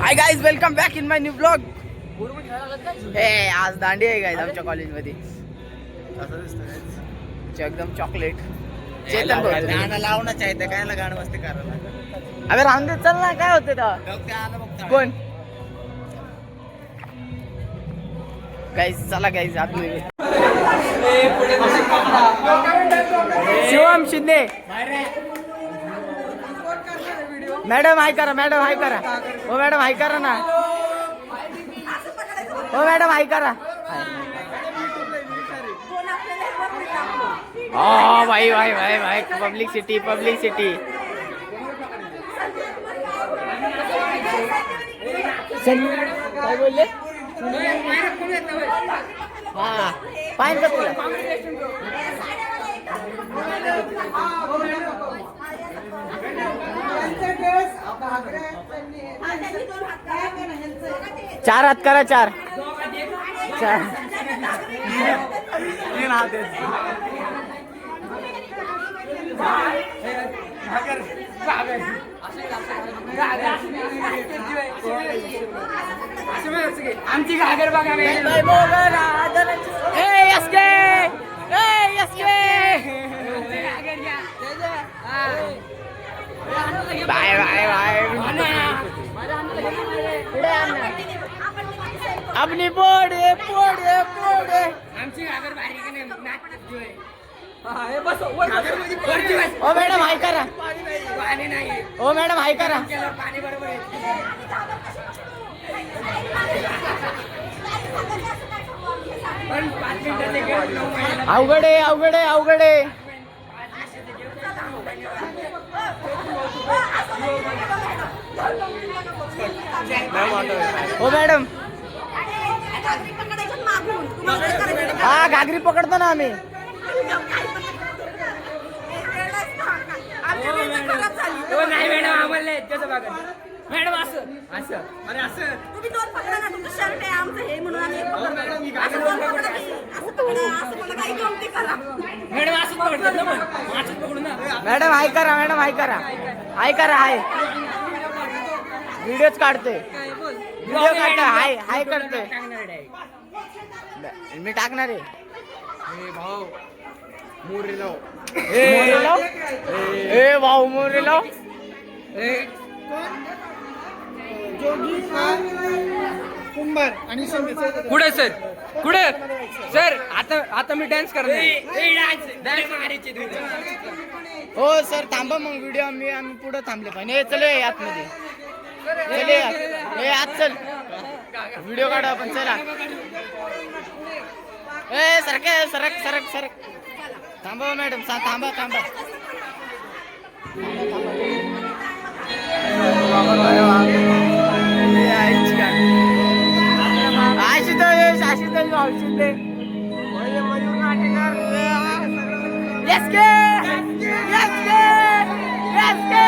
Hi guys, welcome back in my new blog. हे आज दांडी आहे गाइस आमच्या कॉलेजमध्ये. एकदम चॉकलेट चेतन गाणं लावणं चाहते काय गाणं मस्ती करायला. अबे रामदेव चल ना, काय होते तेव्हा कोण गाइस. चला गाइस आतमध्ये. शिवम शिंदे मॅडम हाय करा, मॅडम हाय करा. हो मॅडम हाय करा ना. हो मॅडम हाय करा. हो भाई भाई भाई भाई पब्लिक सिटी पब्लिक सिटी. काय बोलले? हा पाहिजे का तुला? चार हात करा. चार चार आमची घागर बघा. Bye bye bye. अपनी पोडे पोडे पोडे आमची घागर भारी का नाही. ओ मॅडम हाय करा. ओ मॅडम हाय करा. अवघडे अवघडे अवघडे. हो मॅडम. हा घागरी पकडतो ना आम्ही. नाही मॅडम आम्हाला मॅडम असं असं अरे असं तुम्ही दोन पकडा ना. तुमचं शर्ट आहे आमचं हे म्हणून आम्ही मॅडम असं पकडतात ना. मॅडम हाय करा. मॅडम हाय करा. हाय करा. हाय व्हिडिओच काढतोय. व्हिडिओ काढतोय. हाय हाय करतोय. मी टाकणार आहे. भाऊ मोरे लाव. ए भाऊ मोरे लाव. कुंभार आणि कुठे सर? कुठे सर? आता मी डान्स करणार. हो सर थांबा मग व्हिडिओ. आम्ही पुढे थांबले पाहिजे. चले आतमध्ये. चले हे आत चल. व्हिडिओ काढा आपण. चला ए सरक सरक सरक सरक. थांबा मॅडम. थांबा थांबा. आशुतोष आशुतोष भाऊ शिंदे. Yes के yes के yes के.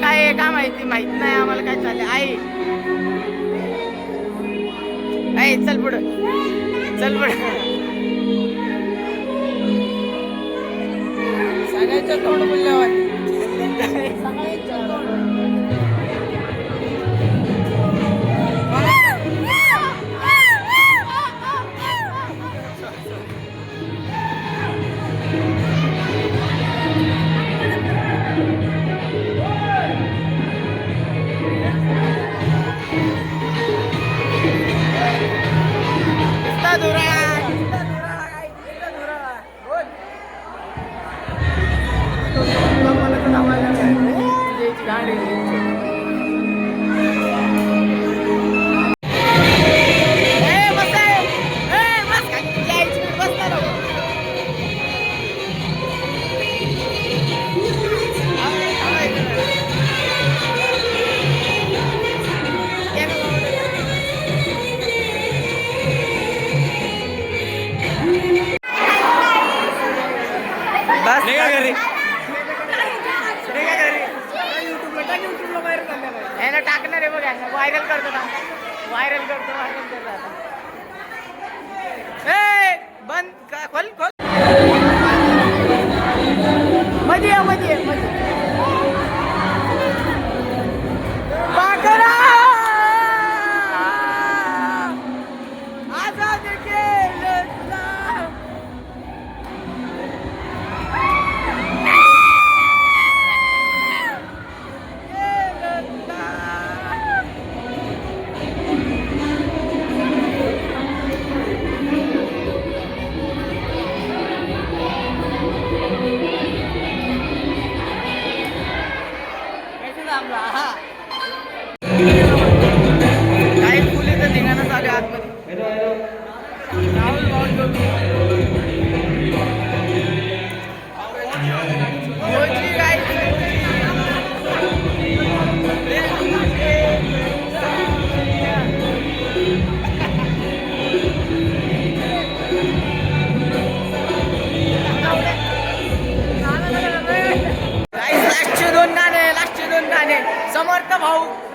काय का माहिती नाही आम्हाला काय चाललंय. आई चल पुढं. चल पुढं. सगळ्याचं तोंड बोलल्यावर व्हायरल करतो व्हायरल करतो आता ए बंद खोल खोल मध्ये मध्ये बाकरा आजाद केलं काही फुलीचं धिंगाणं चालू आहे आतमध्ये राहुल मोची लास्टचे दोन गाणे समर्थ भाऊ